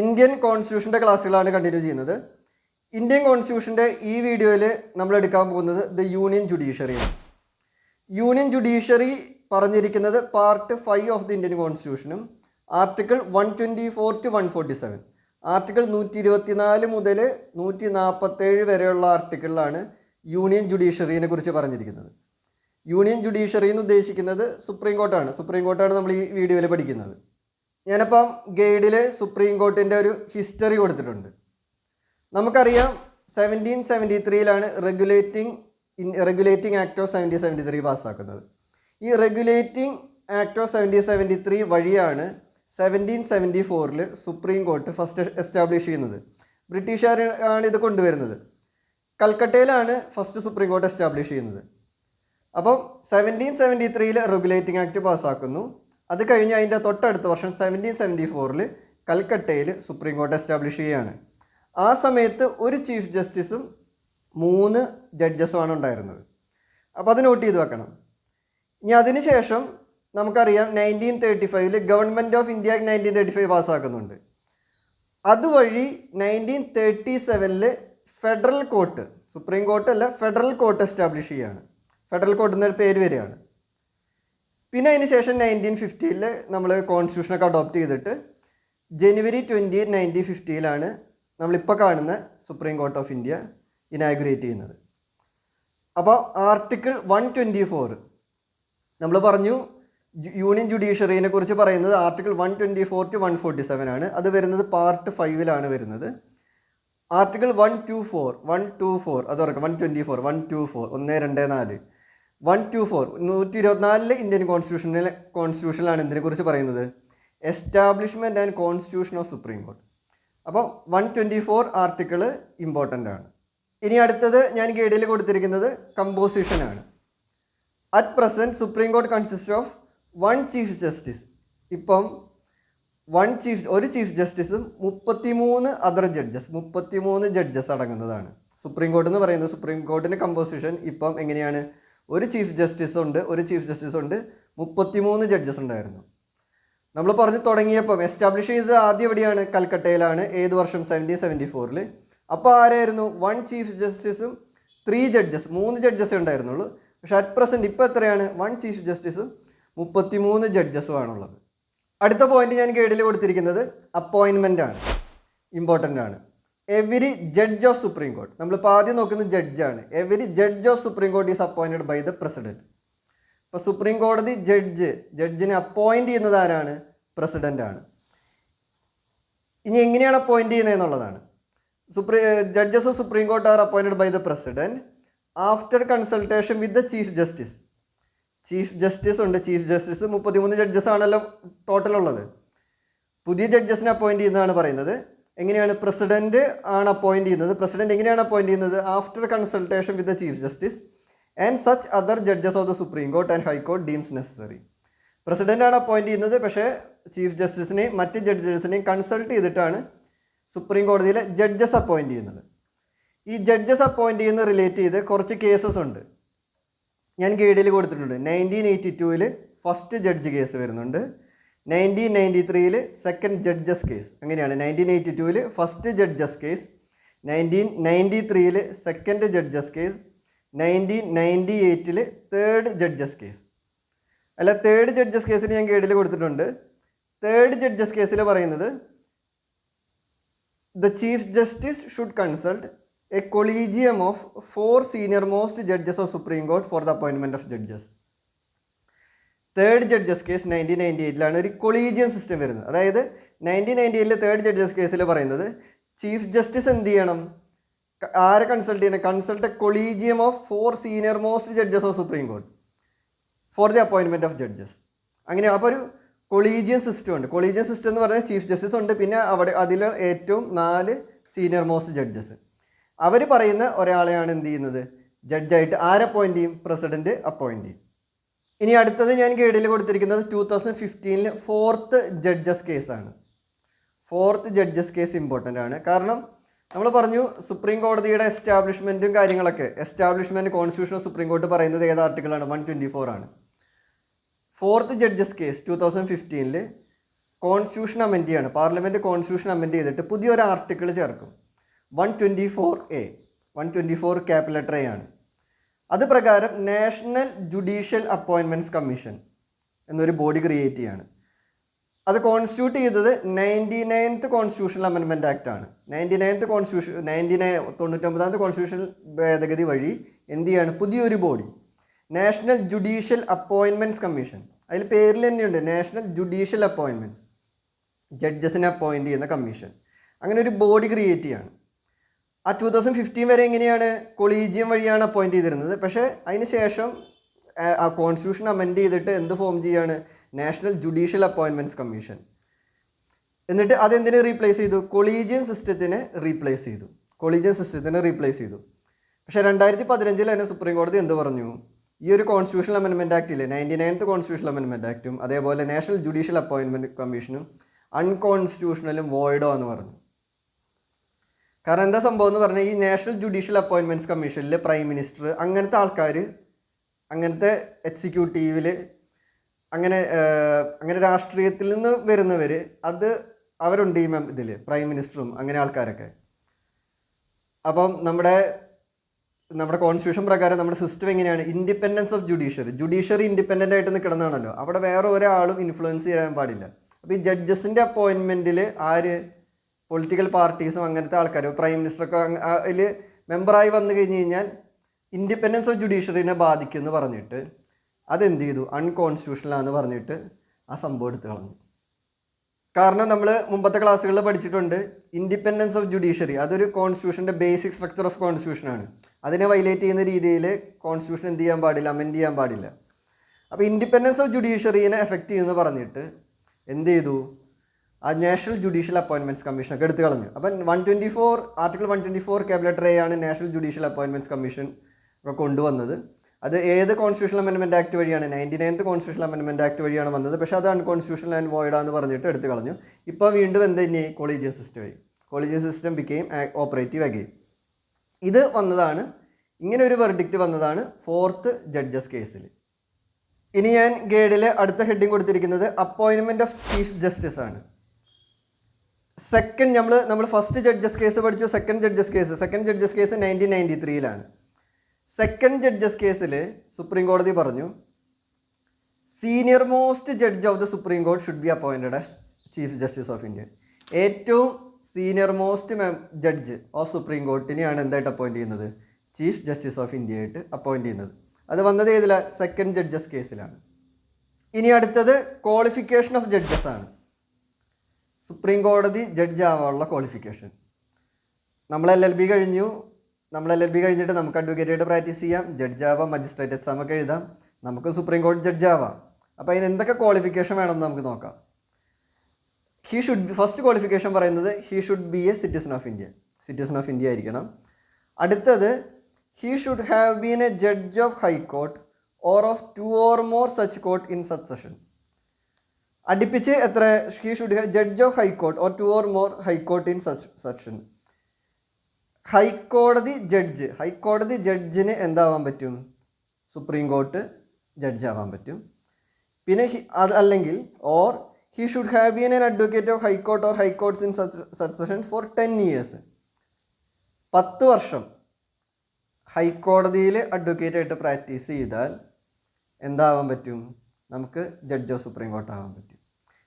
Indian കോൺസ്റ്റിറ്റ്യൂഷൻ്റെ ക്ലാസ്സുകളാണ് continue ചെയ്യുന്നത്. ഇന്ത്യൻ കോൺസ്റ്റിറ്റ്യൂഷൻ്റെ ഈ വീഡിയോയിൽ നമ്മൾ എടുക്കാൻ പോകുന്നത് ദ യൂണിയൻ ജുഡീഷ്യറിയാണ്. യൂണിയൻ ജുഡീഷ്യറി പറഞ്ഞിരിക്കുന്നത് പാർട്ട് 5 ഓഫ് ദി ഇന്ത്യൻ കോൺസ്റ്റിറ്റ്യൂഷനും ആർട്ടിക്കിൾ 124 to 147 ആർട്ടിക്കിൾ 124 മുതൽ 147 വരെയുള്ള ആർട്ടിക്കിളിലാണ് യൂണിയൻ ജുഡീഷ്യറിനെ കുറിച്ച് പറഞ്ഞിരിക്കുന്നത്. യൂണിയൻ ജുഡീഷ്യറി എന്ന് ഉദ്ദേശിക്കുന്നത് സുപ്രീം കോർട്ടാണ് നമ്മൾ ഈ വീഡിയോയിൽ പഠിക്കുന്നത്. ഞാനപ്പം ഗൈഡിൽ സുപ്രീം കോർട്ടിൻ്റെ ഒരു ഹിസ്റ്ററി കൊടുത്തിട്ടുണ്ട്. നമുക്കറിയാം 1773 റെഗുലേറ്റിംഗ് ആക്ട് ഓഫ് 1773 പാസ്സാക്കുന്നത്. ഈ റെഗുലേറ്റിംഗ് ആക്ട് ഓഫ് 1773 വഴിയാണ് 1774 സുപ്രീം കോർട്ട് ഫസ്റ്റ് എസ്റ്റാബ്ലിഷ് ചെയ്യുന്നത്. ബ്രിട്ടീഷുകാരാണ് ഇത് കൊണ്ടുവരുന്നത്. കൽക്കട്ടയിലാണ് ഫസ്റ്റ് സുപ്രീം കോർട്ട് എസ്റ്റാബ്ലിഷ് ചെയ്യുന്നത്. അപ്പം 1773 റെഗുലേറ്റിംഗ് ആക്ട് പാസ്സാക്കുന്നു. അത് കഴിഞ്ഞ് അതിൻ്റെ തൊട്ടടുത്ത വർഷം 1774 കൽക്കട്ടയിൽ സുപ്രീം കോർട്ട് എസ്റ്റാബ്ലിഷ് ചെയ്യുകയാണ്. ആ സമയത്ത് ഒരു ചീഫ് ജസ്റ്റിസും 3 ജഡ്ജസുമാണ് ഉണ്ടായിരുന്നത്. അപ്പോൾ അത് നോട്ട് ചെയ്ത് വെക്കണം. ഇനി അതിനുശേഷം നമുക്കറിയാം 1935 ഗവൺമെൻറ് ഓഫ് ഇന്ത്യ 1935 പാസ്സാക്കുന്നുണ്ട്. അതുവഴി 1937 ഫെഡറൽ കോർട്ട്, സുപ്രീം കോർട്ട് അല്ല, ഫെഡറൽ കോർട്ട് എസ്റ്റാബ്ലിഷ് ചെയ്യുകയാണ്. ഫെഡറൽ കോർട്ട് എന്നൊരു പേര് വരികയാണ്. പിന്നെ അതിന് ശേഷം 1950 നമ്മൾ കോൺസ്റ്റിറ്റ്യൂഷനൊക്കെ അഡോപ്റ്റ് ചെയ്തിട്ട് ജനുവരി 20, 1950 നമ്മളിപ്പോൾ കാണുന്ന supreme court of India inaugurate ചെയ്യുന്നത്. അപ്പോൾ ആർട്ടിക്കിൾ 124 നമ്മൾ പറഞ്ഞു യൂണിയൻ ജുഡീഷ്യറിനെ കുറിച്ച് പറയുന്നത് ആർട്ടിക്കിൾ 124 to 147 ആണ്. അത് വരുന്നത് പാർട്ട് 5 വരുന്നത്. ആർട്ടിക്കിൾ 124 അത് ഓർക്കുക. 124 124 124 124 ഇന്ത്യൻ കോൺസ്റ്റിറ്റ്യൂഷനിലാണ് ഇതിനെക്കുറിച്ച് പറയുന്നത് establishment and constitution of supreme court. അപ്പോൾ 124 ആർട്ടിക്കിൾ ഇമ്പോർട്ടൻ്റ് ആണ്. ഇനി അടുത്തത് ഞാൻ ഗൈഡിൽ കൊടുത്തിരിക്കുന്നത് കമ്പോസിഷനാണ്. At present Supreme Court consist of 1 chief justice. ഇപ്പം ഒരു ചീഫ് ജസ്റ്റിസും 33 അതർ ജഡ്ജസ്, 33 ജഡ്ജസ് അടങ്ങുന്നതാണ് സുപ്രീം കോർട്ട് എന്ന് പറയുന്നത്. സുപ്രീം കോർട്ടിൻ്റെ കമ്പോസിഷൻ ഇപ്പം എങ്ങനെയാണ്? ഒരു ചീഫ് ജസ്റ്റിസ് ഉണ്ട്, 33 ജഡ്ജസ് ഉണ്ടായിരുന്നു. നമ്മൾ പറഞ്ഞു തുടങ്ങിയപ്പം എസ്റ്റാബ്ലിഷ് ചെയ്തത് ആദ്യം എവിടെയാണ്? കൽക്കട്ടയിലാണ്. ഏത് വർഷം? 1774. അപ്പോൾ ആരായിരുന്നു? 1 ചീഫ് ജസ്റ്റിസും 3 ജഡ്ജസ്, 3 ജഡ്ജസ് ഉണ്ടായിരുന്നുള്ളൂ. പക്ഷേ അറ്റ് പ്രസൻറ്റ് ഇപ്പോൾ എത്രയാണ്? 1 ചീഫ് ജസ്റ്റിസും 33 ജഡ്ജസും ആണുള്ളത്. അടുത്ത പോയിന്റ് ഞാൻ ഗൈഡിൽ കൊടുത്തിരിക്കുന്നത് അപ്പോയിൻമെൻ്റ് ആണ്, ഇമ്പോർട്ടൻ്റ് ആണ്. Every judge of supreme Court, നമ്മളിപ്പോൾ ആദ്യം നോക്കുന്നത് ജഡ്ജാണ്. Every judge of supreme Court is appointed by the president. ഇപ്പോൾ സുപ്രീം കോടതി ജഡ്ജിനെ അപ്പോയിൻറ്റ് ചെയ്യുന്നത് ആരാണ്? പ്രസിഡൻ്റാണ്. ഇനി എങ്ങനെയാണ് അപ്പോയിൻറ്റ് ചെയ്യുന്നത് എന്നുള്ളതാണ്. Judges of supreme court are appointed by the president after consultation with the chief justice. Chief justice ഉണ്ട്. ചീഫ് ജസ്റ്റിസ് 33 ജഡ്ജസ് ആണല്ലോ ടോട്ടൽ ഉള്ളത്. പുതിയ ജഡ്ജസിനെ അപ്പോയിൻറ്റ് ചെയ്യുന്നതാണ് പറയുന്നത്. എങ്ങനെയാണ്? പ്രസിഡന്റ് ആണ് അപ്പോയിൻറ്റ് ചെയ്യുന്നത്. പ്രസിഡന്റ് എങ്ങനെയാണ് അപ്പോയിൻറ്റ് ചെയ്യുന്നത്? After consultation with the chief justice and such other judges of the supreme Court and high court deems necessary. പ്രസിഡൻ്റാണ് അപ്പോയിൻറ്റ് ചെയ്യുന്നത്. പക്ഷേ ചീഫ് ജസ്റ്റിസിനെയും മറ്റ് ജഡ്ജസിനെയും കൺസൾട്ട് ചെയ്തിട്ടാണ് സുപ്രീം കോടതിയിലെ ജഡ്ജസ് അപ്പോയിൻറ്റ് ചെയ്യുന്നത്. ഈ ജഡ്ജസ് അപ്പോയിൻറ്റ് ചെയ്യുന്ന റിലേറ്റ് ചെയ്ത് കുറച്ച് കേസസ് ഉണ്ട്. ഞാൻ ഗൈഡിൽ കൊടുത്തിട്ടുണ്ട്. 1982 ഫസ്റ്റ് ജഡ്ജ് കേസ് വരുന്നുണ്ട്. 1993 സെക്കൻഡ് ജഡ്ജസ് കേസ്. അങ്ങനെയാണ്. 1982 first judges case, 1993 second judges case, 1998 third judges case. അല്ല, തേർഡ് ജഡ്ജസ് കേസിന് ഞാൻ ഗൈഡിൽ കൊടുത്തിട്ടുണ്ട്. തേർഡ് ജഡ്ജസ് കേസിൽ പറയുന്നത് the chief justice should consult A collegium of 4 senior most judges of supreme court for the appointment of judges. Third judges case 1998 ഒരു collegium system വരുന്നത്. അതായത് 1998 third judges കേസിൽ പറയുന്നത് ചീഫ് ജസ്റ്റിസ് എന്ത് ചെയ്യണം? ആരെ കൺസൾട്ട് ചെയ്യണം? Consult A collegium of 4 senior most judges of supreme court for the appointment of judges. അങ്ങനെയാണ്. അപ്പോൾ ഒരു കൊളീജിയം സിസ്റ്റം ഉണ്ട്. കൊളീജിയം സിസ്റ്റം എന്ന് പറഞ്ഞാൽ ചീഫ് ജസ്റ്റിസ് ഉണ്ട്, പിന്നെ അതിൽ ഏറ്റവും 4 സീനിയർ മോസ്റ്റ് ജഡ്ജസ്. അവർ പറയുന്ന ഒരാളെയാണ് എന്ത് ചെയ്യുന്നത്? ജഡ്ജായിട്ട് ആരെ അപ്പോയിൻറ്റ് ചെയ്യും? പ്രസിഡന്റ് അപ്പോയിൻറ്റ് ചെയ്യും. ഇനി അടുത്തത് ഞാൻ ഗൈഡിൽ കൊടുത്തിരിക്കുന്നത് 2015 ഫോർത്ത് ജഡ്ജസ് കേസാണ്. ഫോർത്ത് ജഡ്ജസ് കേസ് ഇമ്പോർട്ടൻ്റ് ആണ്. കാരണം നമ്മൾ പറഞ്ഞു സുപ്രീം കോടതിയുടെ എസ്റ്റാബ്ലിഷ്മെൻറ്റും കാര്യങ്ങളൊക്കെ, establishment constitution of supreme Court പറയുന്നത് ഏത് ആർട്ടിക്കിളാണ്? 124 ആണ്. Fourth judges case 2015 constitution amend ചെയ്യാണ്, പാർലമെൻറ്റ് കോൺസ്റ്റിറ്റ്യൂഷൻ അമെൻഡ് ചെയ്തിട്ട് പുതിയൊരു ആർട്ടിക്കിൾ ചേർക്കും. 124A 124 ക്യാപിറ്റൽ ലെറ്റർ A ആണ്. അത് പ്രകാരം നാഷണൽ ജുഡീഷ്യൽ അപ്പോയിൻമെൻറ്റ്സ് കമ്മീഷൻ എന്നൊരു ബോഡി ക്രിയേറ്റ് ചെയ്യാണ്. അത് കോൺസ്റ്റിറ്റ്യൂട്ട് ചെയ്തത് 99th കോൺസ്റ്റിറ്റ്യൂഷണൽ അമെൻമെൻറ്റ് ആക്ട് ആണ്. 99th കോൺസ്റ്റിറ്റ്യൂഷൻ 99th കോൺസ്റ്റിറ്റ്യൂഷൻ ഭേദഗതി വഴി എന്ത് ചെയ്യാണ്, പുതിയൊരു body national judicial appointments commission. അതിൽ പേരിൽ തന്നെയുണ്ട് നാഷണൽ ജുഡീഷ്യൽ അപ്പോയിൻമെൻറ്റ്സ്, ജഡ്ജസിനെ അപ്പോയിൻറ്റ് ചെയ്യുന്ന കമ്മീഷൻ. അങ്ങനെ ഒരു ബോഡി ക്രിയേറ്റ് ചെയ്യാണ്. ആ 2015 വരെ എങ്ങനെയാണ്, കൊളീജിയം വഴിയാണ് അപ്പോയിൻറ്റ് ചെയ്തിരുന്നത്. പക്ഷേ അതിന് ശേഷം ആ കോൺസ്റ്റിറ്റ്യൂഷൻ അമെൻഡ് ചെയ്തിട്ട് എന്ത് ഫോം ചെയ്യാണ്, നാഷണൽ ജുഡീഷ്യൽ അപ്പോയിൻമെൻറ്റ്സ് കമ്മീഷൻ. എന്നിട്ട് അതെന്തിനെ റീപ്ലേസ് ചെയ്തു, കൊളീജിയൻ സിസ്റ്റത്തിനെ റീപ്ലേസ് ചെയ്തു. പക്ഷേ 2015 തന്നെ സുപ്രീം കോടതി എന്ത് പറഞ്ഞു, ഈ ഒരു കോൺസ്റ്റിറ്റ്യൂഷണൽ അമെൻമെൻറ്റ് ആക്ടില്ലേ, 99th കോൺസ്റ്റിറ്റ്യൂഷണൽ അമെൻമെൻറ്റ് ആക്റ്റും അതേപോലെ നാഷണൽ ജുഡീഷ്യൽ അപ്പോയിൻമെൻറ്റ് കമ്മീഷനും അൺകോൺസ്റ്റിറ്റ്യൂഷണലും വോയിഡോ എന്ന് പറഞ്ഞു. കാരണം എന്താ സംഭവം എന്ന് പറഞ്ഞാൽ, ഈ നാഷണൽ ജുഡീഷ്യൽ അപ്പോയിൻമെൻറ്റ്സ് കമ്മീഷനിൽ പ്രൈം മിനിസ്റ്റർ അങ്ങനത്തെ ആൾക്കാർ, അങ്ങനത്തെ എക്സിക്യൂട്ടീവിൽ അങ്ങനെ രാഷ്ട്രീയത്തിൽ നിന്ന് വരുന്നവർ, അത് അവരുണ്ട് ഈ ഇതിൽ, പ്രൈം മിനിസ്റ്ററും അങ്ങനെ ആൾക്കാരൊക്കെ. അപ്പം നമ്മുടെ കോൺസ്റ്റിറ്റ്യൂഷൻ പ്രകാരം നമ്മുടെ സിസ്റ്റം എങ്ങനെയാണ്, ഇൻഡിപെൻഡൻസ് ഓഫ് ജുഡീഷ്യറി ഇൻഡിപെൻഡൻ്റ് ആയിട്ട് നിൽക്കണമെന്നാണല്ലോ. അവിടെ വേറെ ഒരാളും ഇൻഫ്ലുവൻസ് ചെയ്യാൻ പാടില്ല. അപ്പോൾ ഈ ജഡ്ജസിൻ്റെ അപ്പോയിൻമെൻറ്റിൽ ആര്, പൊളിറ്റിക്കൽ പാർട്ടീസും അങ്ങനത്തെ ആൾക്കാർ, പ്രൈം മിനിസ്റ്ററൊക്കെ അതിൽ മെമ്പറായി വന്നു കഴിഞ്ഞ് കഴിഞ്ഞാൽ ഇൻഡിപെൻഡൻസ് ഓഫ് ജുഡീഷ്യറിനെ ബാധിക്കുമെന്ന് പറഞ്ഞിട്ട് അതെന്ത് ചെയ്തു, അൺകോൺസ്റ്റിറ്റ്യൂഷണലാണെന്ന് പറഞ്ഞിട്ട് ആ സംഭവം എടുത്ത് കളഞ്ഞു. കാരണം നമ്മൾ മുമ്പത്തെ ക്ലാസ്സുകളിൽ പഠിച്ചിട്ടുണ്ട്, ഇൻഡിപെൻഡൻസ് ഓഫ് ജുഡീഷ്യറി അതൊരു കോൺസ്റ്റിറ്റ്യൂഷൻ്റെ ബേസിക് സ്ട്രക്ചർ ഓഫ് കോൺസ്റ്റിറ്റ്യൂഷനാണ്. അതിനെ വയലേറ്റ് ചെയ്യുന്ന രീതിയിൽ കോൺസ്റ്റിറ്റ്യൂഷൻ എന്ത് ചെയ്യാൻ പാടില്ല, അമെൻഡ് ചെയ്യാൻ പാടില്ല. അപ്പോൾ ഇൻഡിപെൻഡൻസ് ഓഫ് ജുഡീഷ്യറിനെ എഫക്റ്റ് ചെയ്യുമെന്ന് പറഞ്ഞിട്ട് എന്ത് ചെയ്തു, ആ നാഷണൽ ജുഡീഷ്യൽ അപ്പോയിൻമെൻറ്റ്സ് കമ്മീഷനൊക്കെ എടുത്ത് കളഞ്ഞു. അപ്പം ആർട്ടിക്കിൾ 124 ക്യാപിറ്റൽ ലെറ്റർ A ആണ് നാഷണൽ ജുഡീഷ്യൽ അപ്പോയിൻമെൻറ്റ്സ് കമ്മീഷൻ ഒക്കെ കൊണ്ടുവന്നത്. അത് ഏത് കോൺസ്റ്റിറ്റ്യൂഷണൽ അമെൻമെൻറ്റ് ആക്ട് വഴിയാണ്, 99th കോൺസ്റ്റിറ്റ്യൂഷണൽ അമെൻമെൻറ്റ് ആക്ട് വഴിയാണ് വന്നത്. പക്ഷേ അത് അൺകോൺസ്റ്റിറ്റ്യൂഷണൽ ആൻഡ് വോയിഡാന്ന് പറഞ്ഞിട്ട് എടുത്ത് കളഞ്ഞു. ഇപ്പോൾ വീണ്ടും എന്ത് തന്നെ, collegian system became operative again. ഇത് വന്നതാണ്, ഇങ്ങനെ ഒരു വെർഡിക്റ്റ് വന്നതാണ് 4th ജഡ്ജസ് കേസിൽ. ഇനി ഞാൻ ഗൈഡിൽ അടുത്ത ഹെഡിങ് കൊടുത്തിരിക്കുന്നത് അപ്പോയിൻമെൻറ്റ് ഓഫ് ചീഫ് ജസ്റ്റിസ് ആണ്. നമ്മൾ ഫസ്റ്റ് ജഡ്ജസ് കേസ് പഠിച്ചു. Second judges case 1993 second judges കേസിൽ സുപ്രീം കോടതി പറഞ്ഞു, senior most judge of the supreme Court should be appointed as chief justice of India. ഏറ്റവും senior most judge of Supreme കോർട്ടിനെയാണ് എന്തായിട്ട് appoint ചെയ്യുന്നത്, ചീഫ് ജസ്റ്റിസ് ഓഫ് ഇന്ത്യ ആയിട്ട് appoint ചെയ്യുന്നത്. അത് വന്നത് ഏതിലാണ്, സെക്കൻഡ് ജഡ്ജസ് കേസിലാണ്. ഇനി അടുത്തത് ക്വാളിഫിക്കേഷൻ ഓഫ് ജഡ്ജസ് ആണ്. സുപ്രീം കോടതി ജഡ്ജ് ആവാനുള്ള ക്വാളിഫിക്കേഷൻ. നമ്മൾ LLB കഴിഞ്ഞിട്ട് നമുക്ക് അഡ്വക്കേറ്റായിട്ട് പ്രാക്ടീസ് ചെയ്യാം, ജഡ്ജ് ആവാം, മജിസ്ട്രേറ്റ് എക്സാം ഒക്കെ എഴുതാം, നമുക്ക് സുപ്രീം കോടതി ജഡ്ജ് ആവാം. അപ്പോൾ അതിന് എന്തൊക്കെ ക്വാളിഫിക്കേഷൻ വേണമെന്ന് നമുക്ക് നോക്കാം. ഫസ്റ്റ് ക്വാളിഫിക്കേഷൻ പറയുന്നത് he should be A citizen of India ആയിരിക്കണം. അടുത്തത് he should have been a judge of high court or of 2 or more such court in succession. അടുപ്പിച്ച് എത്ര, he should have judge of high court or 2 or more high court in suction. ഹൈക്കോടതി ജഡ്ജിന് എന്താവാൻ പറ്റും, supreme court judge ആവാൻ പറ്റും. പിന്നെ അല്ലെങ്കിൽ or he should have been an advocate of high court or high courts in succession for 10 years. 10 വർഷം ഹൈക്കോടതിയിൽ അഡ്വക്കേറ്റ് ആയിട്ട് practice ചെയ്താൽ എന്താവാൻ പറ്റും, നമുക്ക് ജഡ്ജ് ഓഫ് സുപ്രീം കോർട്ട് ആവാൻ പറ്റും.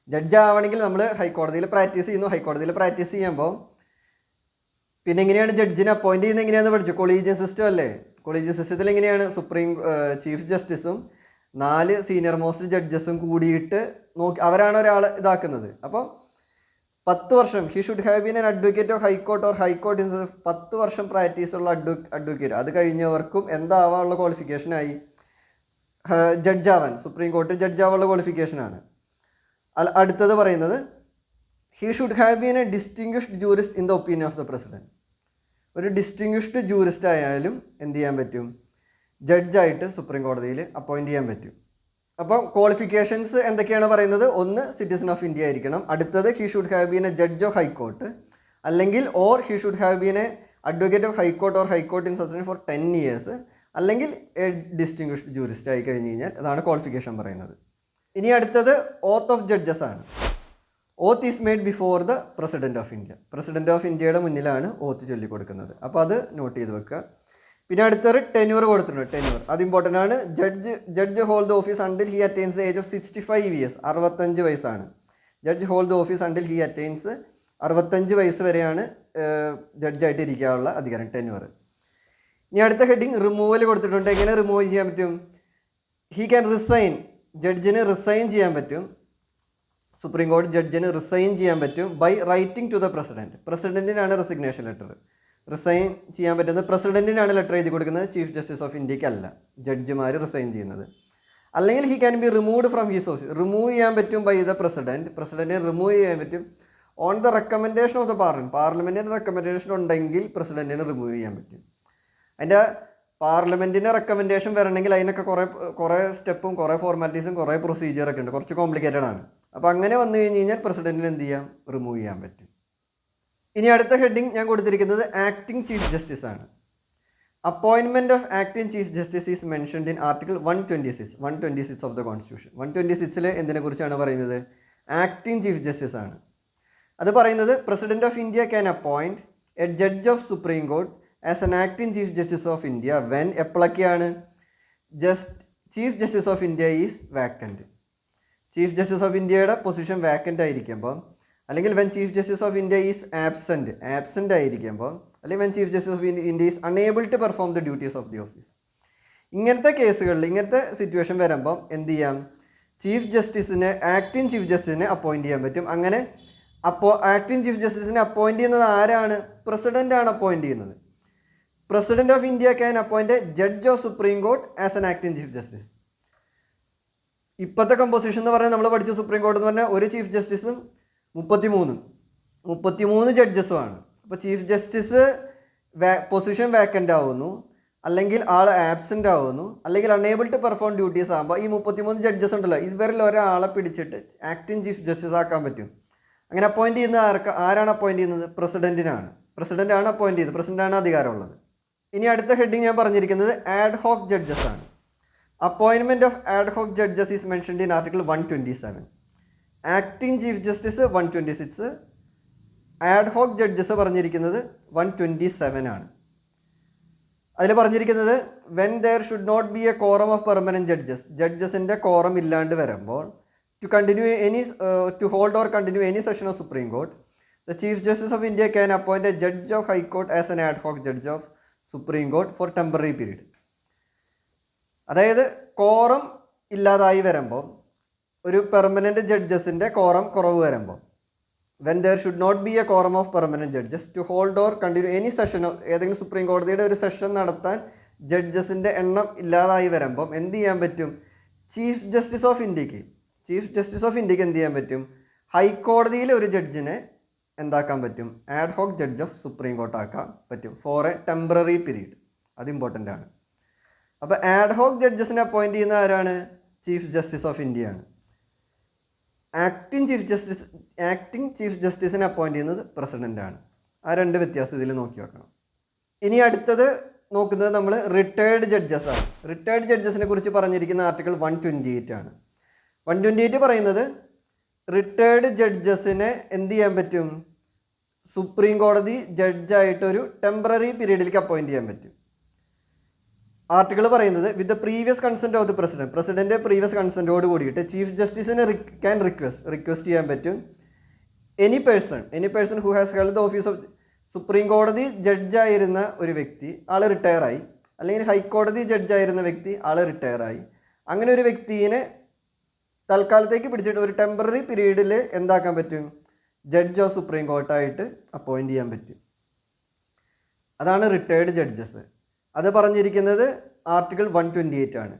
ജഡ്ജ് ആവണമെങ്കിൽ നമ്മൾ ഹൈക്കോടതിയിൽ പ്രാക്ടീസ് ചെയ്യുമ്പോൾ പിന്നെ എങ്ങനെയാണ് ജഡ്ജിനെ അപ്പോയിൻറ്റ് ചെയ്യുന്നത്, എങ്ങനെയാണെന്ന് പഠിച്ചു, കൊളീജിയൻ സിസ്റ്റം അല്ലേ. കൊളീജിയൻ സിസ്റ്റത്തിൽ എങ്ങനെയാണ് ചീഫ് ജസ്റ്റിസും 4 സീനിയർ മോസ്റ്റ് ജഡ്ജസും കൂടിയിട്ട് അവരാണ് ഒരാളെ ഇതാക്കുന്നത്. അപ്പോൾ 10 വർഷം he should have been an advocate of high court or high court in 10 വർഷം പ്രാക്ടീസുള്ള അഡ്വക്കേറ്റ്. അത് കഴിഞ്ഞവർക്കും എന്താവാനുള്ള ക്വാളിഫിക്കേഷനായി, ജഡ്ജ് ആവാൻ, സുപ്രീം കോർട്ട് ജഡ്ജ് ആവാനുള്ള ക്വാളിഫിക്കേഷനാണ്. അടുത്തത് പറയുന്നത് he should have been A distinguished jurist in the opinion of the president. ഒരു ഡിസ്റ്റിങ്വിഷ്ഡ് ജൂറിസ്റ്റ് ആയാലും എന്ത് ചെയ്യാൻ പറ്റും, ജഡ്ജായിട്ട് സുപ്രീം കോടതിയിൽ അപ്പോയിൻറ്റ് ചെയ്യാൻ പറ്റും. അപ്പോൾ ക്വാളിഫിക്കേഷൻസ് എന്തൊക്കെയാണ് പറയുന്നത്, ഒന്ന് സിറ്റിസൺ ഓഫ് ഇന്ത്യ ആയിരിക്കണം, അടുത്തത് he should have been a judge of high court, അല്ലെങ്കിൽ or he should have been a advocate of high court or high court in succession for 10 years, അല്ലെങ്കിൽ എ ഡിസ്റ്റിങ്വിഷ്ഡ് ജൂറിസ്റ്റ് ആയി കഴിഞ്ഞ് കഴിഞ്ഞാൽ അതാണ് ക്വാളിഫിക്കേഷൻ പറയുന്നത്. ഇനി അടുത്തത് ഓത്ത് ഓഫ് ജഡ്ജസ് ആണ്. Oath is made before the president of India. President of ഇന്ത്യയുടെ മുന്നിലാണ് ഓത്ത് ചൊല്ലിക്കൊടുക്കുന്നത്. അപ്പോൾ അത് നോട്ട് ചെയ്ത് വെക്കുക. പിന്നെ അടുത്തൊരു ടെന്യൂർ കൊടുത്തിട്ടുണ്ട്. ടെന്യൂർ അത് ഇമ്പോർട്ടൻ്റ് ആണ്. Judge hold the office until he attains the age of 65 years. 65 വയസ്സാണ്. Judge hold the office until he attains 65 വയസ്സ് വരെയാണ് ജഡ്ജായിട്ട് ഇരിക്കാനുള്ള അധികാരം, ടെന്യൂർ. ഇനി അടുത്ത ഹെഡിങ് റിമൂവൽ കൊടുത്തിട്ടുണ്ട്. എങ്ങനെ റിമൂവ് ചെയ്യാൻ പറ്റും? He can resign. ജഡ്ജിന് റിസൈൻ ചെയ്യാൻ പറ്റും. സുപ്രീം കോടതി ജഡ്ജിന് റിസൈൻ ചെയ്യാൻ പറ്റും by writing to the president. പ്രസിഡൻറ്റിനാണ് റെസിഗ്നേഷൻ ലെറ്റർ. റിസൈൻ ചെയ്യാൻ പറ്റുന്നത് പ്രസിഡൻറ്റിനാണ് ലെറ്റർ എഴുതി കൊടുക്കുന്നത്, ചീഫ് ജസ്റ്റിസ് ഓഫ് ഇന്ത്യക്കല്ല ജഡ്ജിമാർ റിസൈൻ ചെയ്യുന്നത്. അല്ലെങ്കിൽ he can be removed from his office. Remove ചെയ്യാൻ പറ്റും ബൈ ദ പ്രസിഡൻറ്റ്. പ്രസിഡൻറ്റിനെ റിമൂവ് ചെയ്യാൻ പറ്റും on the recommendation of the parliament. പാർലമെൻറ്റിൻ്റെ റെക്കമെൻഡേഷൻ ഉണ്ടെങ്കിൽ പ്രസിഡൻറ്റിനെ റിമൂവ് ചെയ്യാൻ പറ്റും. അതിൻ്റെ പാർലമെൻറ്റിൻ്റെ റെക്കമെൻഡേഷൻ വരണമെങ്കിൽ അതിനൊക്കെ കുറേ സ്റ്റെപ്പും കുറേ ഫോർമാലിറ്റീസും കുറേ പ്രൊസീജിയറൊക്കെ ഉണ്ട്, കുറച്ച് കോംപ്ലിക്കേറ്റഡ് ആണ്. അപ്പോൾ അങ്ങനെ വന്നു കഴിഞ്ഞ് കഴിഞ്ഞാൽ പ്രസിഡൻറ്റിന് എന്ത് ചെയ്യാം? റിമൂവ് ചെയ്യാൻ പറ്റും. ഇനി അടുത്ത ഹെഡിങ് ഞാൻ കൊടുത്തിരിക്കുന്നത് ആക്ടിംഗ് ചീഫ് ജസ്റ്റിസ് ആണ്. Appointment of acting chief justice is mentioned in article 126 of the constitution. 126 എന്തിനെ കുറിച്ചാണ് പറയുന്നത്? ആക്ടിംഗ് ചീഫ് ജസ്റ്റിസ് ആണ്. അത് പറയുന്നത് president of India can appoint a judge of supreme Court as an acting chief justice of India when എപ്പോഴൊക്കെയാണ് chief justice of India is vacant. Chief justice of ഇന്ത്യയുടെ position vacant ആയിരിക്കുമ്പോൾ, അല്ലെങ്കിൽ when chief justice of India is absent ആയിരിക്കുമ്പോൾ, അല്ലെങ്കിൽ when chief justice of India is unable to perform the duties of the office. ഇങ്ങനത്തെ കേസുകളിൽ, ഇങ്ങനത്തെ situation വരുമ്പം എന്ത് ചെയ്യാം? ആക്ടിംഗ് ചീഫ് ജസ്റ്റിസിനെ അപ്പോയിൻറ്റ് ചെയ്യാൻ പറ്റും. അങ്ങനെ ആക്ടിംഗ് ചീഫ് ജസ്റ്റിസിനെ അപ്പോയിൻറ്റ് ചെയ്യുന്നത് ആരാണ്? പ്രസിഡൻ്റാണ് അപ്പോയിൻറ്റ് ചെയ്യുന്നത്. President of India can appoint a judge of supreme Court as an acting chief justice. ഇപ്പോഴത്തെ കമ്പോസിഷൻ എന്ന് പറഞ്ഞാൽ നമ്മൾ പഠിച്ച സുപ്രീം കോടതി എന്ന് പറഞ്ഞാൽ ഒരു ചീഫ് ജസ്റ്റിസും 33 ജഡ്ജസുമാണ്. അപ്പോൾ ചീഫ് ജസ്റ്റിസ് പൊസിഷൻ വാക്കൻ്റ് ആവുന്നു, അല്ലെങ്കിൽ ആൾ ആബ്സെൻ്റ് ആവുന്നു, അല്ലെങ്കിൽ അൺഏബിൾ ടു പെർഫോം ഡ്യൂട്ടീസ് ആകുമ്പോൾ ഈ 33 ജഡ്ജസ് ഉണ്ടല്ലോ, ഇവരിൽ ഒരാളെ പിടിച്ചിട്ട് ആക്ടിംഗ് ചീഫ് ജസ്റ്റിസ് ആക്കാൻ പറ്റും. അങ്ങനെ അപ്പോയിൻറ്റ് ചെയ്യുന്ന ആരാണ് അപ്പോയിൻറ്റ് ചെയ്യുന്നത്? പ്രസിഡൻ്റാണ് അപ്പോയിൻറ്റ് ചെയ്തത്. പ്രസിഡൻ്റാണ് അധികാരമുള്ളത്. ഇനി അടുത്ത ഹെഡിങ് ഞാൻ പറഞ്ഞിരിക്കുന്നത് ആഡ് ഹോക്ക് ജഡ്ജസ് ആണ്. Appointment of ad hoc judges is mentioned in article 127. Acting chief justice 126, ad hoc judges പറഞ്ഞിരിക്കുന്നത് 127 ആണ്. അതിൽ പറഞ്ഞിരിക്കുന്നത് when there should not be a quorum of permanent ജഡ്ജസിൻ്റെ കോറം ഇല്ലാണ്ട് വരുമ്പോൾ to hold or continue any session of Supreme Court, the Chief Justice of India can appoint a judge of High Court as an ad hoc judge of Supreme Court for temporary period. അതായത് quorum ഇല്ലാതായി വരുമ്പോൾ, ഒരു permanent ജഡ്ജസിൻ്റെ quorum കുറവ് വരുമ്പോൾ, when there should not be a quorum of permanent judges to hold or continue any session, ഏതെങ്കിലും supreme കോടതിയുടെ ഒരു സെഷൻ നടത്താൻ ജഡ്ജസിൻ്റെ എണ്ണം ഇല്ലാതായി വരുമ്പം എന്ത് ചെയ്യാൻ പറ്റും? ചീഫ് ജസ്റ്റിസ് ഓഫ് ഇന്ത്യക്ക് എന്ത് ചെയ്യാൻ പറ്റും? ഹൈക്കോടതിയിലെ ഒരു ജഡ്ജിനെ എന്താക്കാൻ പറ്റും? Ad hoc judge of supreme court ആക്കാൻ പറ്റും ഫോർ എ ടെമ്പററി പീരീഡ്. അത് ഇമ്പോർട്ടൻ്റ് ആണ്. അപ്പോൾ ആഡ് ഹോക്ക് ജഡ്ജസിനെ അപ്പോയിൻറ്റ് ചെയ്യുന്ന ആരാണ്? ചീഫ് ജസ്റ്റിസ് ഓഫ് ഇന്ത്യയാണ്. ആക്ടിംഗ് ചീഫ് ജസ്റ്റിസിനെ അപ്പോയിൻറ്റ് ചെയ്യുന്നത് പ്രസിഡൻ്റാണ്. ആ രണ്ട് വ്യത്യാസം ഇതിൽ നോക്കി വെക്കണം. ഇനി അടുത്തത് നോക്കുന്നത് നമ്മൾ റിട്ടയേർഡ് ജഡ്ജസ് ആണ്. റിട്ടയേർഡ് ജഡ്ജസിനെ കുറിച്ച് പറഞ്ഞിരിക്കുന്ന ആർട്ടിക്കിൾ 128 ആണ്. 128 പറയുന്നത് റിട്ടയേർഡ് ജഡ്ജസിനെ എന്ത് ചെയ്യാൻ പറ്റും? സുപ്രീം കോടതി ജഡ്ജായിട്ടൊരു ടെമ്പററി പീരീഡിലേക്ക് അപ്പോയിൻറ്റ് ചെയ്യാൻ പറ്റും. ആർട്ടിക്കിൾ പറയുന്നത് with the previous consent of the president previous കൺസെൻറ്റോട് കൂടിയിട്ട് ചീഫ് ജസ്റ്റിസിനെ റിക്വസ്റ്റ് ചെയ്യാൻ പറ്റും any person who has held the office of Supreme കോടതി ജഡ്ജായിരുന്ന ഒരു വ്യക്തി, ആൾ റിട്ടയറായി, അല്ലെങ്കിൽ ഹൈക്കോടതി ജഡ്ജായിരുന്ന വ്യക്തി, ആൾ റിട്ടയറായി, അങ്ങനെ ഒരു വ്യക്തിയെ തൽക്കാലത്തേക്ക് പിടിച്ചിട്ട് ഒരു ടെമ്പററി പീരീഡിൽ എന്താക്കാൻ പറ്റും? ജഡ്ജ് ഓഫ് സുപ്രീം കോർട്ടായിട്ട് അപ്പോയിൻറ്റ് ചെയ്യാൻ പറ്റും. അതാണ് റിട്ടയേർഡ് ജഡ്ജസ്. അത് പറഞ്ഞിരിക്കുന്നത് ആർട്ടിക്കിൾ 128 ആണ്.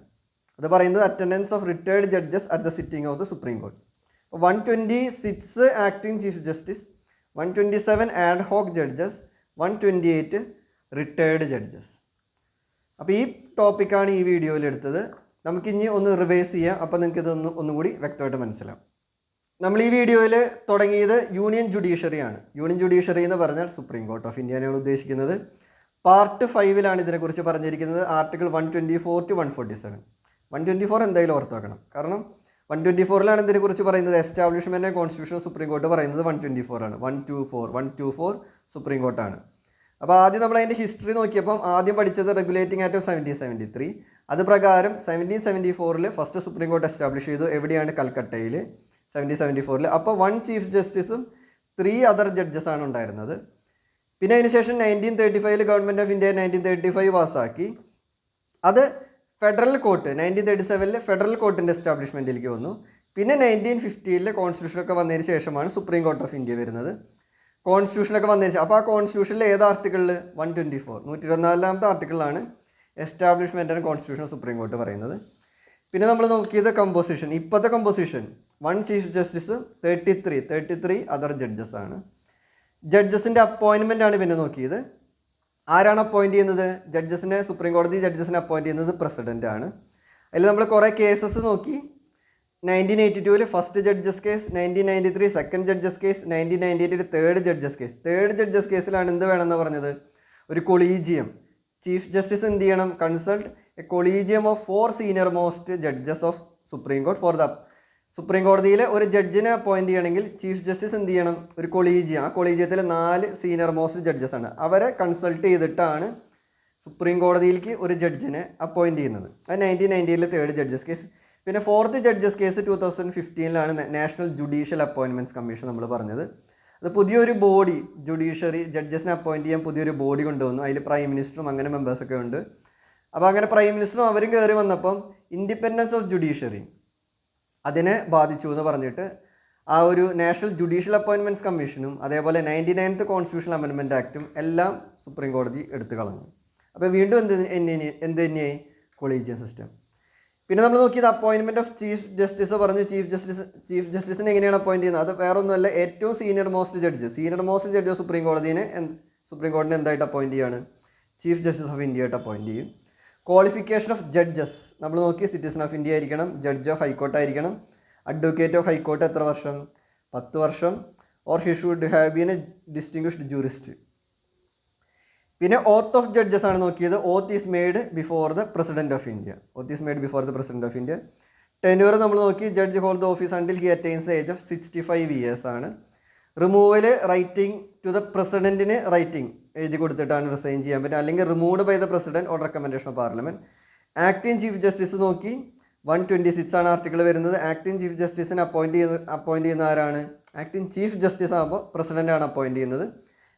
അത് പറയുന്നത് attendance of retired judges at the sitting of the supreme court. 126 acting chief justice, 127 ad hoc judges, 128 retired judges. അപ്പോൾ ഈ ടോപ്പിക്കാണ് ഈ വീഡിയോയിൽ എടുത്തത്. നമുക്കിനി ഒന്ന് റിവൈസ് ചെയ്യാം. അപ്പോൾ നിങ്ങൾക്ക് ഇതൊന്നും ഒന്നുകൂടി വ്യക്തമായിട്ട് മനസ്സിലാവും. നമ്മൾ ഈ വീഡിയോയിൽ തുടങ്ങിയത് യൂണിയൻ ജുഡീഷ്യറി ആണ്. യൂണിയൻ ജുഡീഷ്യറി എന്ന് പറഞ്ഞാൽ സുപ്രീം കോർട്ട് ഓഫ് ഇന്ത്യയാണ് ഉദ്ദേശിക്കുന്നത്. പാർട്ട് 5 ഇതിനെക്കുറിച്ച് പറഞ്ഞിരിക്കുന്നത് ആർട്ടിക്കിൾ 124 to 147. 124 എന്തായാലും ഓർത്ത് വെക്കണം. കാരണം 124 ഇതിനെക്കുറിച്ച് പറയുന്നത് എസ്റ്റാബ്ലിഷ്മെൻറ്റ് കോൺസ്റ്റിറ്റ്യൂഷൻ സുപ്രീം കോർട്ട് പറയുന്നത് 124 ആണ്. 124 സുപ്രീം കോർട്ടാണ്. അപ്പോൾ ആദ്യം നമ്മൾ അതിൻ്റെ ഹിസ്റ്ററി നോക്കിയപ്പം ആദ്യം പഠിച്ചത് റെഗുലേറ്റിംഗ് ആക്ട് ഓഫ് 1773. അത് പ്രകാരം 1774 ഫസ്റ്റ് സുപ്രീം കോർട്ട് എസ്റ്റാബ്ലിഷ് ചെയ്തു. എവിടെയാണ്? കൽക്കട്ടയിൽ 1774. അപ്പോൾ 1 ചീഫ് ജസ്റ്റിസും 3 അതർ ജഡ്ജസ് ആണ് ഉണ്ടായിരുന്നത്. പിന്നെ അതിനുശേഷം 1935 ഗവൺമെൻറ് ഓഫ് ഇന്ത്യ 1935 പാസ്സാക്കി. അത് ഫെഡറൽ കോർട്ട് 1937 ഫെഡറൽ കോർട്ടിൻ്റെ എസ്റ്റാബ്ലിഷ്മെൻറ്റിലേക്ക് വന്നു. പിന്നെ 1950 കോൺസ്റ്റിറ്റ്യൂഷനൊക്കെ വന്നതിന് ശേഷമാണ് സുപ്രീം കോർട്ട് ഓഫ് ഇന്ത്യ വരുന്നത്. കോൺസ്റ്റിറ്റ്യൂഷനൊക്കെ വന്നതിന് ശേഷം അപ്പോൾ ആ കോൺസ്റ്റിറ്റ്യൂഷനിൽ ഏത് ആർട്ടിക്കിളിൽ 124 ആർട്ടിക്കിളിലാണ് establishment and constitution Supreme Court പറയുന്നത്. പിന്നെ നമ്മൾ നോക്കിയത് കമ്പോസിഷൻ. ഇപ്പോഴത്തെ composition 1 chief justice 33 other judges ആണ്. ജഡ്ജസിൻ്റെ അപ്പോയിൻമെൻ്റ് ആണ് പിന്നെ നോക്കിയത്. ആരാണ് അപ്പോയിൻറ്റ് ചെയ്യുന്നത്? ജഡ്ജസിനെ സുപ്രീം കോടതി ജഡ്ജസിനെ അപ്പോയിൻറ്റ് ചെയ്യുന്നത് പ്രസിഡൻ്റ് ആണ്. അതിൽ നമ്മൾ കുറേ കേസസ് നോക്കി. 1982 first judges case, 1993 second judges case, 1998 third judges case. Third judges കേസിലാണ് എന്ത് വേണമെന്ന് പറഞ്ഞത്? ഒരു കൊളീജിയം. ചീഫ് ജസ്റ്റിസ് എന്ത് ചെയ്യണം? Consult A collegium of 4 senior most judges of supreme court for the supreme കോടതിയിലെ ഒരു ജഡ്ജിനെ അപ്പോയിൻറ്റ് ചെയ്യണമെങ്കിൽ ചീഫ് ജസ്റ്റിസ് എന്ത് ചെയ്യണം? ഒരു കൊളീജിയം. ആ കൊളീജിയത്തിലെ 4 സീനിയർ മോസ്റ്റ് ജഡ്ജസ് ആണ്. അവരെ കൺസൾട്ട് ചെയ്തിട്ടാണ് സുപ്രീം കോടതിയിലേക്ക് ഒരു ജഡ്ജിനെ അപ്പോയിൻറ്റ് ചെയ്യുന്നത്. അത് 1990 തേർഡ് ജഡ്ജസ് കേസ്. പിന്നെ fourth judges case 2015 national judicial appointments commission നമ്മൾ പറഞ്ഞത്. അത് പുതിയൊരു ബോഡി, ജുഡീഷ്യറി ജഡ്ജസിനെ അപ്പോയിൻറ്റ് ചെയ്യാൻ പുതിയൊരു ബോഡി കൊണ്ടുവന്നു. അതിൽ പ്രൈം മിനിസ്റ്ററും അങ്ങനെ മെമ്പേഴ്സൊക്കെ ഉണ്ട്. അപ്പോൾ അങ്ങനെ പ്രൈം മിനിസ്റ്ററും അവരും കയറി വന്നപ്പം ഇൻഡിപെൻഡൻസ് ഓഫ് ജുഡീഷ്യറി അതിനെ ബാധിച്ചു എന്ന് പറഞ്ഞിട്ട് ആ ഒരു നാഷണൽ ജുഡീഷ്യൽ അപ്പോയിൻമെൻറ്റ്സ് കമ്മീഷനും അതേപോലെ 99th കോൺസ്റ്റിറ്റ്യൂഷണൽ അമെൻഡ്മെൻറ്റ് ആക്റ്റും എല്ലാം സുപ്രീം കോടതി എടുത്തു കളഞ്ഞു. അപ്പോൾ വീണ്ടും എന്ത് തന്നെയായി? Collegium system. പിന്നെ നമ്മൾ നോക്കിയത് അപ്പോയിൻമെൻറ്റ് ഓഫ് ചീഫ് ജസ്റ്റിസ് പറഞ്ഞു. ചീഫ് ജസ്റ്റിസിനെ എങ്ങനെയാണ് അപ്പോയിൻറ്റ് ചെയ്യുന്നത്? അത് വേറെ ഒന്നുമല്ല, ഏറ്റവും സീനിയർ മോസ്റ്റ് ജഡ്ജ് സുപ്രീം കോടതിനെ എന്തായിട്ട് അപ്പോയിൻറ്റ് ചെയ്യാണ്? ചീഫ് ജസ്റ്റിസ് ഓഫ് ഇന്ത്യ ആയിട്ട് അപ്പോയിൻറ്റ് ചെയ്യും. ക്വാളിഫിക്കേഷൻ ഓഫ് ജഡ്ജസ് നമ്മൾ നോക്കി. സിറ്റിസൺ ഓഫ് ഇന്ത്യ ആയിരിക്കണം, ജഡ്ജ് ഓഫ് ഹൈക്കോർട്ട് ആയിരിക്കണം, അഡ്വക്കേറ്റ് ഓഫ് ഹൈക്കോർട്ട് എത്ര വർഷം? 10 വർഷം. Or he should have been A distinguished jurist. പിന്നെ ഓത്ത് ഓഫ് ജഡ്ജസ് ആണ് നോക്കിയത്. Oath is made before the president of India. Tenure നമ്മൾ നോക്കി. Judge hold the office until he attains age of 65 years ആണ്. Removal writing to the പ്രസിഡന്റിന് writing എഴുതി കൊടുത്തിട്ടാണ് resign ചെയ്യാൻ പറ്റുക, അല്ലെങ്കിൽ removed by the president on recommendation of parliament. Acting chief justice നോക്കി. 126 ആണ് ആർട്ടിക്കിൾ വരുന്നത്. ആക്ടിംഗ് ചീഫ് ജസ്റ്റിസിനെ അപ്പോയിൻറ്റ് ചെയ്യുന്ന ആരാണ്? ആക്ടിംഗ് ചീഫ് ജസ്റ്റിസ് ആകുമ്പോൾ പ്രസിഡന്റ് ആണ് അപ്പോയിൻറ്റ് ചെയ്യുന്നത്.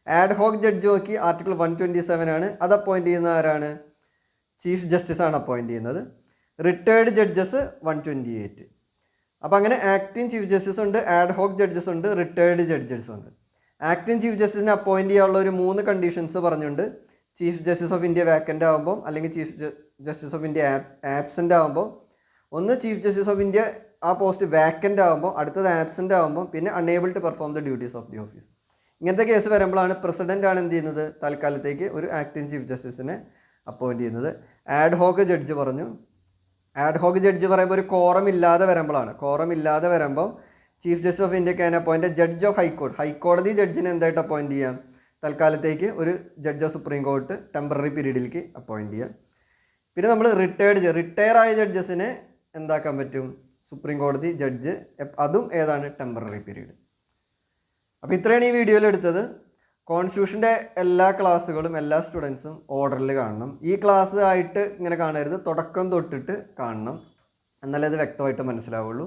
ആഡ് ഹോക്ക് ജഡ്ജ് നോക്കി. ആർട്ടിക്കിൾ 127 ആണ്. അത് അപ്പോയിൻറ്റ് ചെയ്യുന്ന ആരാണ്? ചീഫ് ജസ്റ്റിസ് ആണ് അപ്പോയിൻറ്റ് ചെയ്യുന്നത്. Retired judges 128. അപ്പോൾ അങ്ങനെ ആക്ടിംഗ് ചീഫ് ജസ്റ്റിസ് ഉണ്ട്, ആഡ് ഹോക്ക് ജഡ്ജസ് ഉണ്ട്, റിട്ടയർഡ് ജഡ്ജസ് ഉണ്ട്. ആക്ടിംഗ് ചീഫ് ജസ്റ്റിസിനെ അപ്പോയിൻറ്റ് ചെയ്യാനുള്ള ഒരു 3 കണ്ടീഷൻസ് പറഞ്ഞുണ്ട്. Chief justice of India vacant ആകുമ്പോൾ, അല്ലെങ്കിൽ chief justice of India absent ആകുമ്പോൾ, ഒന്ന് ചീഫ് ജസ്റ്റിസ് ഓഫ് ഇന്ത്യ ആ പോസ്റ്റ് വാക്കൻ്റ് ആകുമ്പോൾ, അടുത്തത് ആബ്സെൻ്റ് ആകുമ്പോൾ, പിന്നെ unable to perform the duties of the office. ഇങ്ങനത്തെ കേസ് വരുമ്പോഴാണ് പ്രസിഡൻ്റ് ആണ് എന്ത് ചെയ്യുന്നത്? തൽക്കാലത്തേക്ക് ഒരു ആക്ടിംഗ് ചീഫ് ജസ്റ്റിസിനെ അപ്പോയിൻറ്റ് ചെയ്യുന്നത്. ആഡ് ഹോക്ക് ജഡ്ജ് പറഞ്ഞു. ആഡ് ഹോക്ക് ജഡ്ജ് പറയുമ്പോൾ ഒരു കോറം ഇല്ലാതെ വരുമ്പോൾ chief justice of India can appoint judge of ഹൈക്കോടതി ജഡ്ജിനെ എന്തായിട്ട് അപ്പോയിൻറ്റ് ചെയ്യാം? തൽക്കാലത്തേക്ക് ഒരു judge of supreme court temporary പീരീഡിലേക്ക് അപ്പോയിൻറ്റ് ചെയ്യാം. പിന്നെ നമ്മൾ റിട്ടയർ ആയ ജഡ്ജസിനെ എന്താക്കാൻ പറ്റും? സുപ്രീം കോടതി ജഡ്ജ്, അതും ഏതാണ്? Temporary period. അപ്പോൾ ഇത്രയാണ് ഈ വീഡിയോയിൽ എടുത്തത്. കോൺസ്റ്റിറ്റ്യൂഷൻ്റെ എല്ലാ ക്ലാസ്സുകളും എല്ലാ സ്റ്റുഡൻസും ഓർഡറിൽ കാണണം. ഈ ക്ലാസ് ആയിട്ട് ഇങ്ങനെ കാണരുത്, തുടക്കം തൊട്ടിട്ട് കാണണം, എന്നാലേ അത് വ്യക്തമായിട്ട് മനസ്സിലാവുള്ളൂ.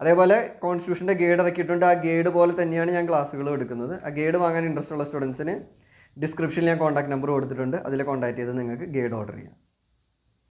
അതേപോലെ കോൺസ്റ്റിറ്റ്യൂഷൻ്റെ ഗൈഡ് ഇറക്കിയിട്ടുണ്ട്. ആ ഗൈഡ് പോലെ തന്നെയാണ് ഞാൻ ക്ലാസ്സുകളും എടുക്കുന്നത്. ആ ഗൈഡ് വാങ്ങാൻ ഇൻട്രസ്റ്റ് ഉള്ള സ്റ്റുഡൻസിന് ഡിസ്ക്രിപ്ഷനിൽ ഞാൻ കോൺടാക്ട് നമ്പർ കൊടുത്തിട്ടുണ്ട്. അതിൽ കോൺടാക്ട് ചെയ്ത് നിങ്ങൾക്ക് ഗൈഡ് ഓർഡർ ചെയ്യാം.